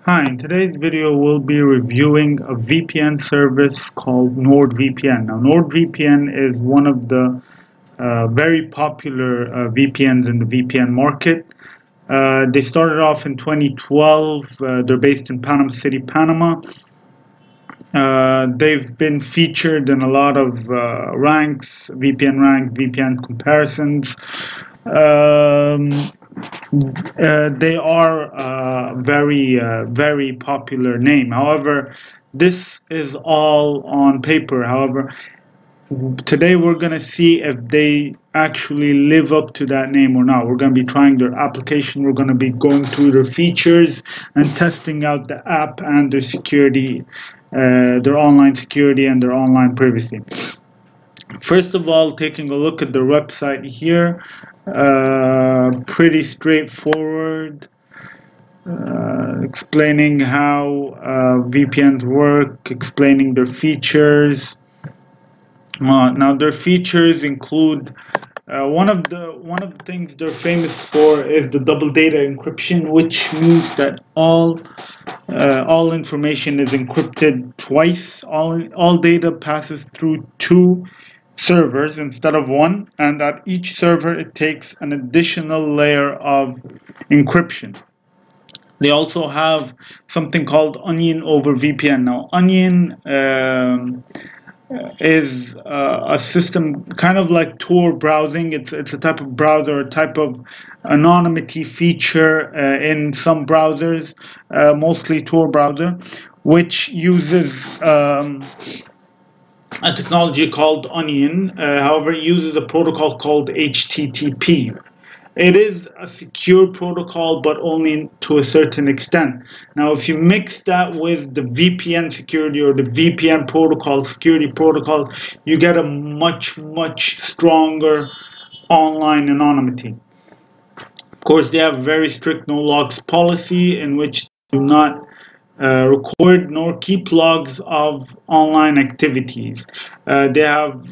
Hi, in today's video we'll be reviewing a VPN service called NordVPN. Now NordVPN is one of the very popular VPNs in the VPN market. They started off in 2012. They're based in Panama City, Panama. They've been featured in a lot of ranks, VPN comparisons. They are a very popular name. However, this is all on paper. However, today we're going to see if they actually live up to that name or not. We're going to be trying their application. We're going to be going through their features and testing out the app and their security, their online security and their online privacy. First of all, taking a look at the website here, pretty straightforward, explaining how VPNs work, explaining their features. Now their features include one of the things they're famous for is the double data encryption, which means that all information is encrypted twice. All data passes through two servers instead of one, and at each server it takes an additional layer of encryption. They also have something called Onion over VPN. Now Onion is a system kind of like Tor browsing. It's a type of browser, a type of anonymity feature in some browsers, mostly Tor browser, which uses a technology called Onion. However, it uses a protocol called HTTP. It is a secure protocol, but only to a certain extent. Now, if you mix that with the VPN security or the VPN protocol, security protocol, you get a much stronger online anonymity. Of course, they have very strict no logs policy in which they do not record nor keep logs of online activities. They have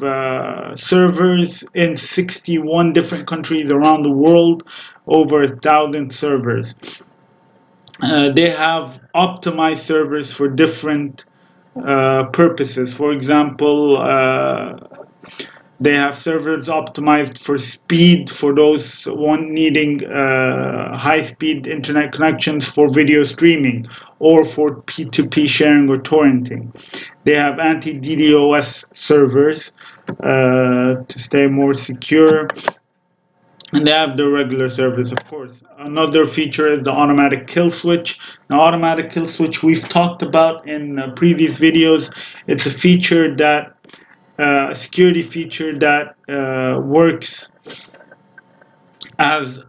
servers in 61 different countries around the world, over 1,000 servers. They have optimized servers for different purposes. For example, they have servers optimized for speed for those needing high-speed internet connections for video streaming or for P2P sharing or torrenting. They have anti-DDoS servers to stay more secure. And they have the regular servers, of course. Another feature is the automatic kill switch. Now, automatic kill switch we've talked about in previous videos. It's a feature that a security feature that works as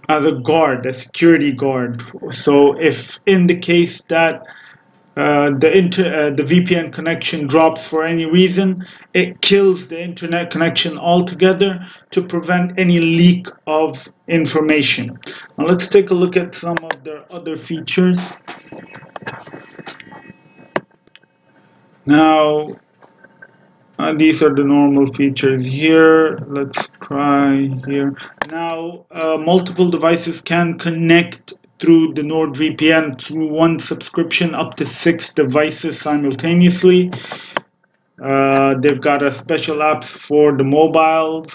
a guard, a security guard. So if in the case that the VPN connection drops for any reason, it kills the internet connection altogether to prevent any leak of information. Now let's take a look at some of their other features. Now, these are the normal features here. Let's try here. Now, multiple devices can connect through the NordVPN through one subscription, up to 6 devices simultaneously. They've got a special apps for the mobiles.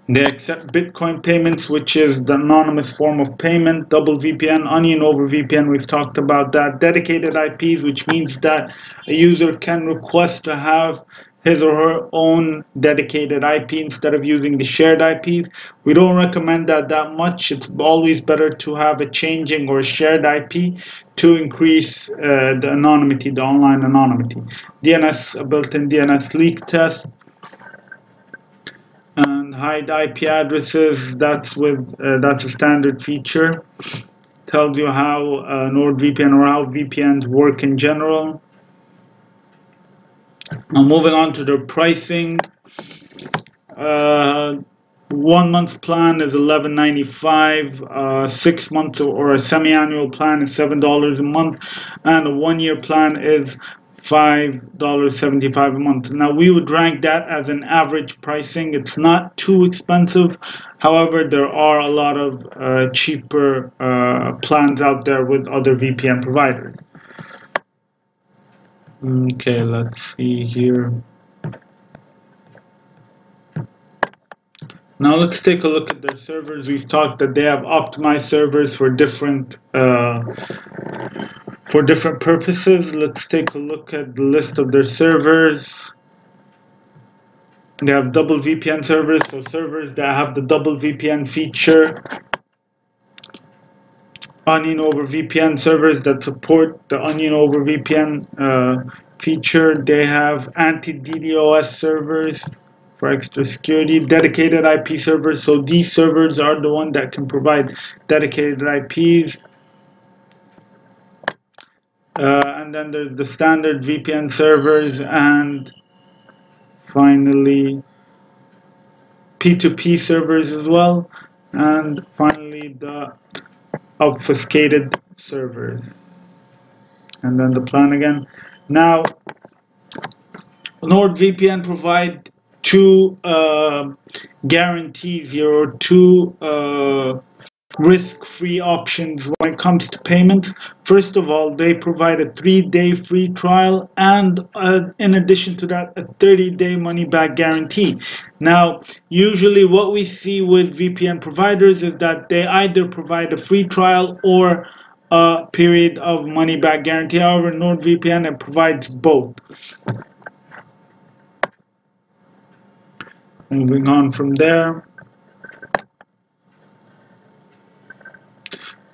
They accept Bitcoin payments, which is the anonymous form of payment. Double VPN, Onion over VPN, we've talked about that. Dedicated IPs, which means that a user can request to have his or her own dedicated IP instead of using the shared IPs. We don't recommend that much. It's always better to have a changing or a shared IP to increase the anonymity, the online anonymity. DNS, a built-in DNS leak test. And hide IP addresses, that's a standard feature. Tells you how NordVPN or how VPNs work in general. Now moving on to their pricing. 1 month plan is $11.95. 6 months or a semi-annual plan is $7 a month, and a 1 year plan is $5.75 a month. Now we would rank that as an average pricing. It's not too expensive. However, there are a lot of cheaper plans out there with other VPN providers. Okay, let's see here. Now let's take a look at their servers. We've talked that they have optimized servers for different purposes. Let's take a look at the list of their servers. They have double VPN servers, so servers that have the double VPN feature. Onion over VPN servers that support the Onion over VPN feature. They have anti-DDoS servers for extra security, dedicated IP servers. So these servers are the ones that can provide dedicated IPs. And then there's the standard VPN servers, and finally P2P servers as well, and finally the obfuscated servers. And then the plan again. Now NordVPN provide two guarantees here, or two risk-free options when it comes to payments. First of all, they provide a 3-day free trial, and in addition to that, a 30-day money-back guarantee. Now, usually what we see with VPN providers is that they either provide a free trial or a period of money-back guarantee. However, NordVPN, it provides both. Moving on from there.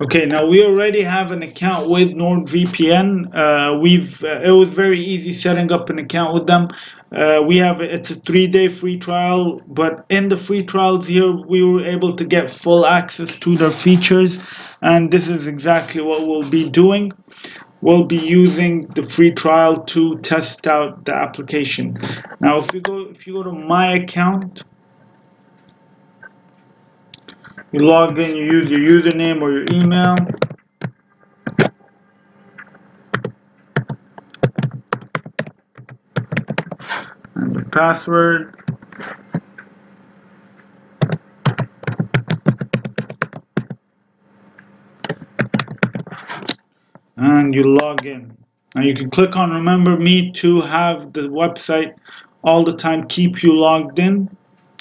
Okay, now we already have an account with NordVPN. It was very easy setting up an account with them. It's a 3-day free trial, but in the free trials here, we were able to get full access to their features, and this is exactly what we'll be doing. We'll be using the free trial to test out the application. Now, if you go to my account, you log in, you use your username or your email. And your password. And you log in. Now you can click on Remember Me to have the website all the time keep you logged in.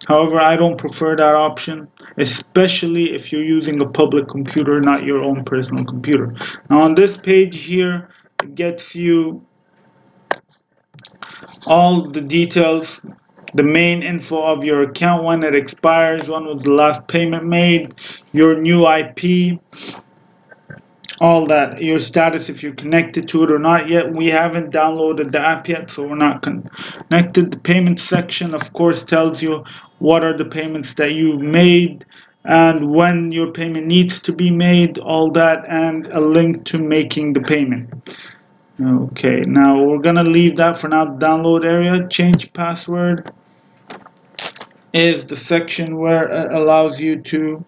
However, I don't prefer that option, especially if you're using a public computer, not your own personal computer. Now on this page here, it gets you all the details, the main info of your account, when it expires, when was the last payment made, your new IP, all that, your status, if you're connected to it or not yet. We haven't downloaded the app yet, so we're not connected. The payment section, of course, tells you what are the payments that you've made and when your payment needs to be made, all that, and a link to making the payment. Okay, now we're gonna leave that for now. Download area. Change password is the section where it allows you to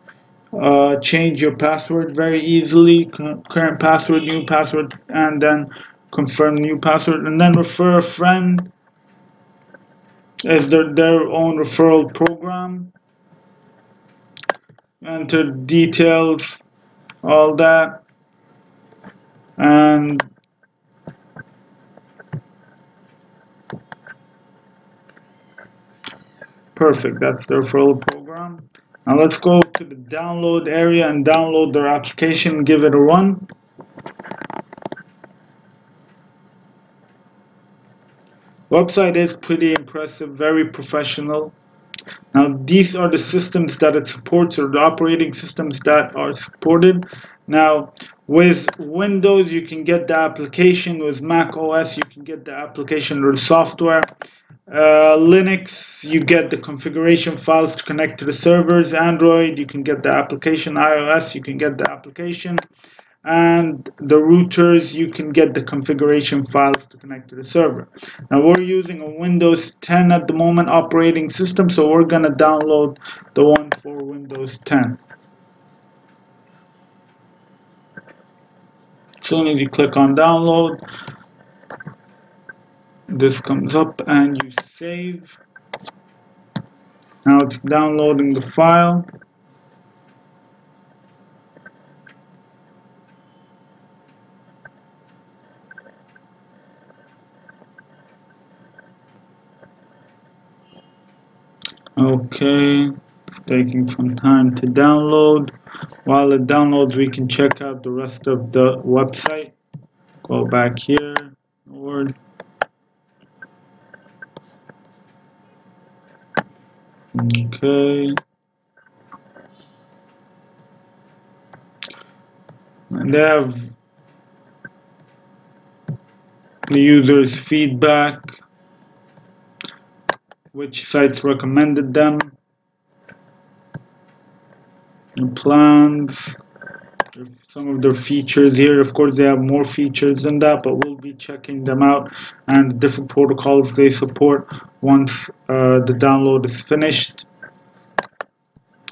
change your password very easily. Current password, new password, and then confirm new password. And then refer a friend is their own referral program. Enter details, all that, and perfect. That's the referral program. Now let's go to the download area and download their application and give it a run. Website is pretty impressive, very professional. Now these are the systems that it supports, or the operating systems that are supported. Now with Windows you can get the application, with Mac OS you can get the application or the software. Linux, you get the configuration files to connect to the servers. Android, you can get the application. iOS, you can get the application. And the routers, you can get the configuration files to connect to the server. Now we're using a Windows 10 at the moment operating system, so we're going to download the one for Windows 10. As soon as you click on download, this comes up and you save. Now it's downloading the file. Okay, it's taking some time to download. While it downloads, we can check out the rest of the website. Go back here, Nord. Okay. And they have the user's feedback, which sites recommended them, the plans, some of their features here. Of course, they have more features than that, but we'll be checking them out and the different protocols they support once the download is finished.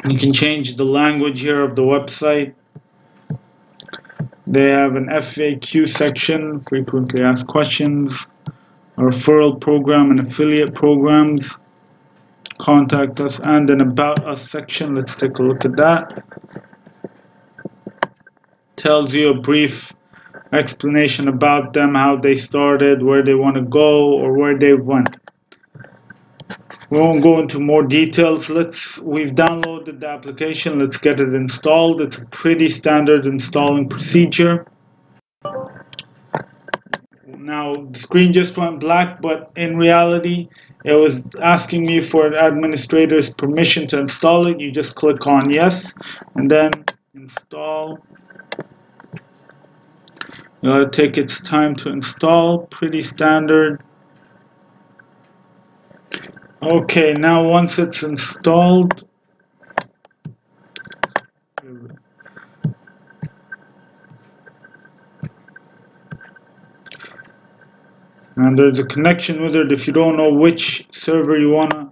You can change the language here of the website. They have an FAQ section, frequently asked questions, a referral program and affiliate programs, contact us, and an about us section. Let's take a look at that. Tells you a brief explanation about them, how they started, where they want to go, or where they went. We won't go into more details. We've downloaded the application. Let's get it installed. It's a pretty standard installing procedure. Now the screen just went black, but in reality it was asking me for an administrator's permission to install it. You just click on yes and then install. It'll take its time to install. Pretty standard. Okay, now once it's installed, and there's a connection with it if you don't know which server you want to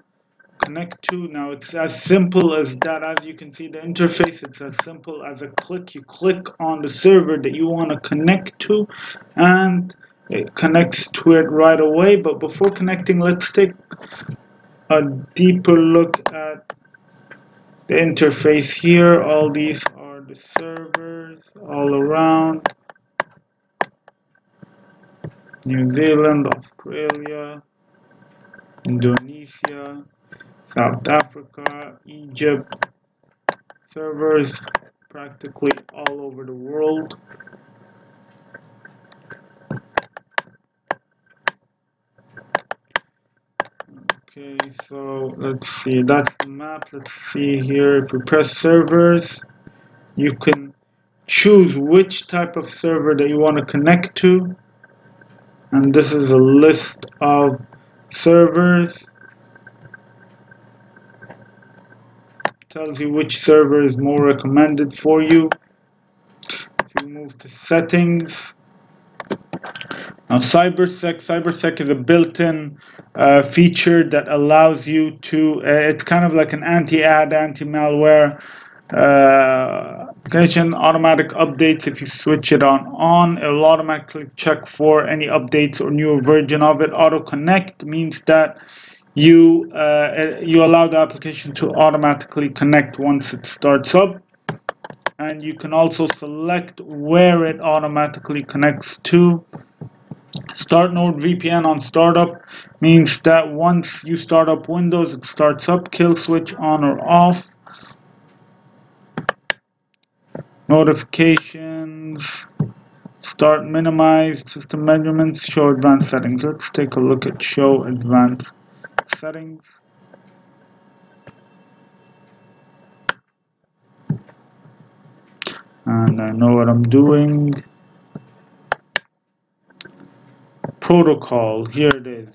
connect to. Now it's as simple as that. As you can see, the interface, it's as simple as a click. You click on the server that you want to connect to and it connects to it right away. But before connecting, let's take a deeper look at the interface here. All these are the servers all around New Zealand, Australia, Indonesia, South Africa, Egypt, servers practically all over the world. Okay, so let's see, that's the map. Let's see here, if we press servers, you can choose which type of server that you want to connect to, and this is a list of servers. Tells you which server is more recommended for you. If you move to settings, now Cybersec is a built-in feature that allows you to, it's kind of like an anti-ad, anti-malware application. Automatic updates, if you switch it on, it'll automatically check for any updates or newer version of it. Auto connect means that you allow the application to automatically connect once it starts up, and you can also select where it automatically connects to. Start NordVPN on startup means that once you start up Windows, it starts up. Kill switch on or off. Notifications, start minimized, system measurements, show advanced settings. Let's take a look at show advanced settings. And I know what I'm doing. Protocol, here it is.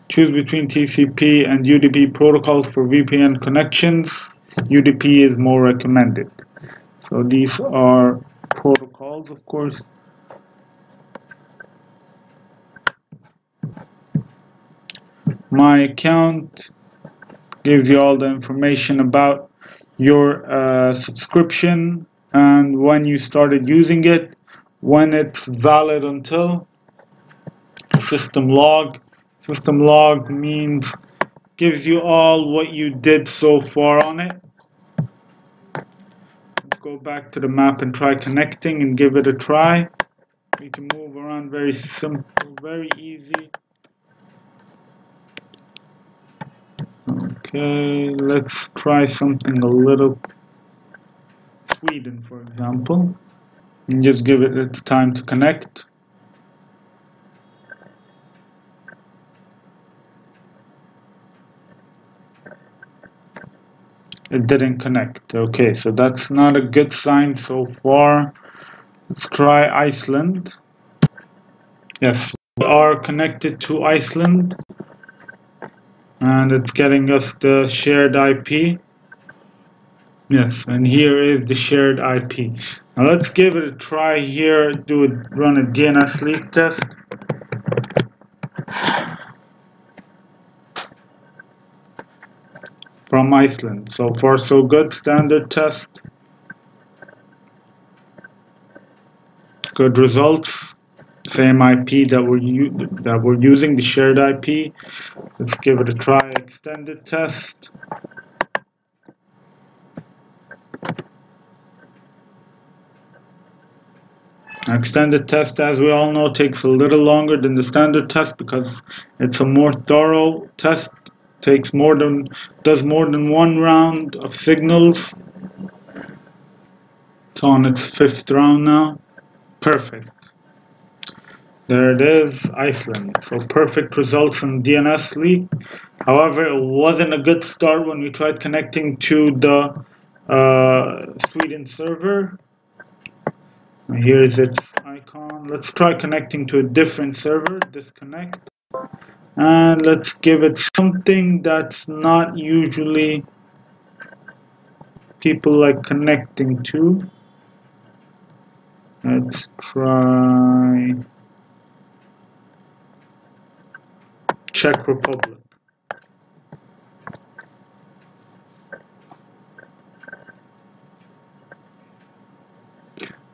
Choose between TCP and UDP protocols for VPN connections. UDP is more recommended. So these are protocols, of course. My account gives you all the information about your subscription and when you started using it. when it's valid until. System log. System log means gives you all what you did so far on it. Let's go back to the map and try connecting and give it a try. We can move around, very simple, very easy. Okay, let's try something a little Sweden, for example, and just give it its time to connect. It didn't connect. Okay, so that's not a good sign so far. Let's try Iceland. Yes, we are connected to Iceland, and it's getting us the shared IP. Yes, and here is the shared IP. Now let's give it a try here. Run a DNS leak test. From Iceland. So far so good. Standard test. Good results. Same IP that we're using, the shared IP. Let's give it a try. Extended test. Extended test, as we all know, takes a little longer than the standard test because it's a more thorough test. Does more than one round of signals. It's on its 5th round now. Perfect. There it is, Iceland. So perfect results in DNS leak. However, it wasn't a good start when we tried connecting to the Sweden server. Here's its icon. Let's try connecting to a different server. Disconnect. And let's give it something that's not usually people like connecting to. Let's try Czech Republic.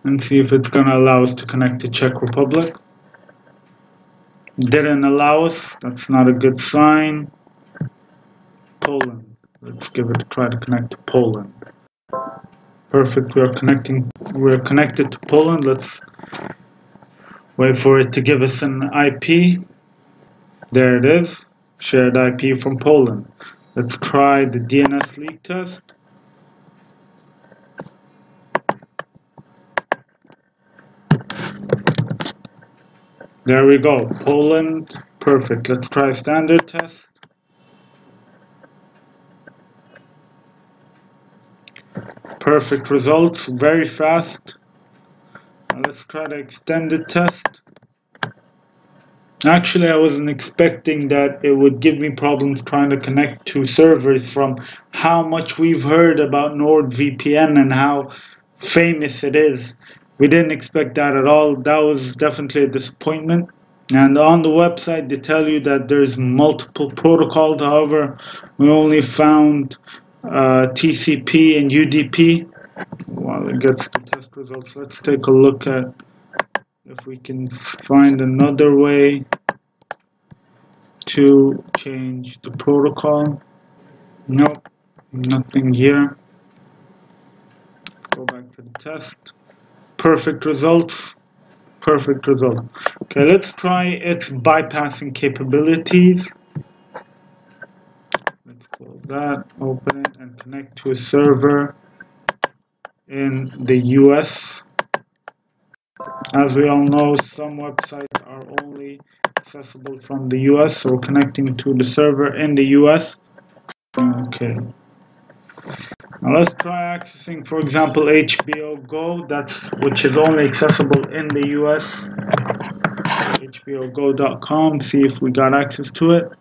And see if it's going to allow us to connect to Czech Republic. Didn't allow us. That's not a good sign. Poland. Let's give it a try to connect to Poland. Perfect. We're connected to Poland. Let's wait for it to give us an IP. There it is. Shared IP from Poland. Let's try the DNS leak test. There we go. Poland. Perfect. Let's try standard test. Perfect results. Very fast. Now let's try the extended test. Actually, I wasn't expecting that it would give me problems trying to connect to servers from how much we've heard about NordVPN and how famous it is. We didn't expect that at all. That was definitely a disappointment. And on the website, they tell you that there's multiple protocols. However, we only found TCP and UDP. While it gets the test results, let's take a look at if we can find another way to change the protocol. Nope, nothing here. Go back to the test. Perfect results. Perfect result. Okay, let's try its bypassing capabilities. Let's close that, open it, and connect to a server in the US. As we all know, some websites are only accessible from the US, so we're connecting to the server in the US. Okay. Now let's try accessing, for example, HBO Go, which is only accessible in the US. HBOGo.com, see if we got access to it.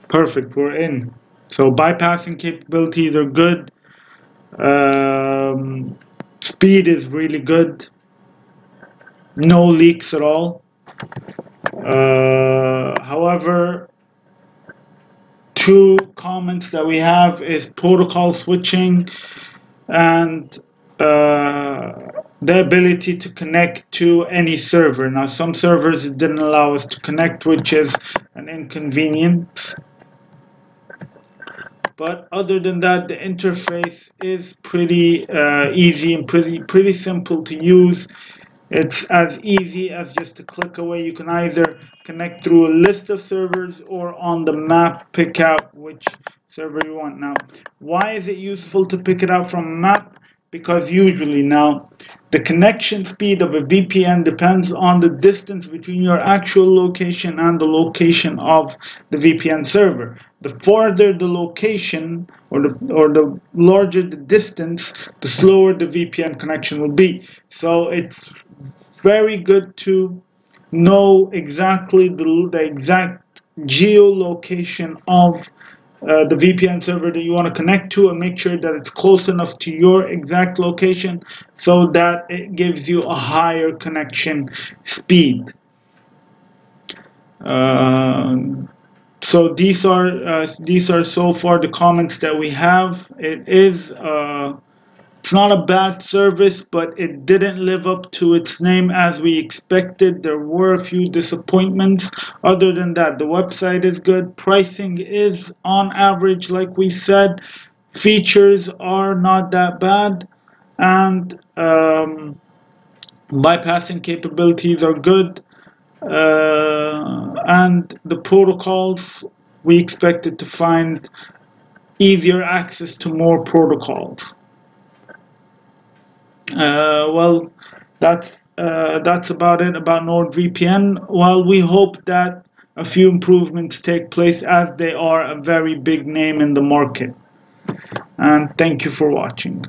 Perfect, we're in. So bypassing capabilities are good. Speed is really good. No leaks at all. However, two comments that we have is protocol switching and the ability to connect to any server. Now, some servers didn't allow us to connect, which is an inconvenience. But other than that, the interface is pretty easy and pretty simple to use. It's as easy as just a click away. You can either connect through a list of servers or on the map pick out which server you want. Now, why is it useful to pick it out from a map? Because usually now the connection speed of a VPN depends on the distance between your actual location and the location of the VPN server. The farther the location or the larger the distance, the slower the VPN connection will be. So it's very good to know exactly the exact geolocation of the VPN server that you want to connect to, and make sure that it's close enough to your exact location so that it gives you a higher connection speed. So these are so far the comments that we have. It's not a bad service, but it didn't live up to its name as we expected. There were a few disappointments. Other than that, the website is good. Pricing is on average, like we said. Features are not that bad. And bypassing capabilities are good. And the protocols, we expected to find easier access to more protocols. Well, that's about it about NordVPN. Well, we hope that a few improvements take place, as they are a very big name in the market. And thank you for watching.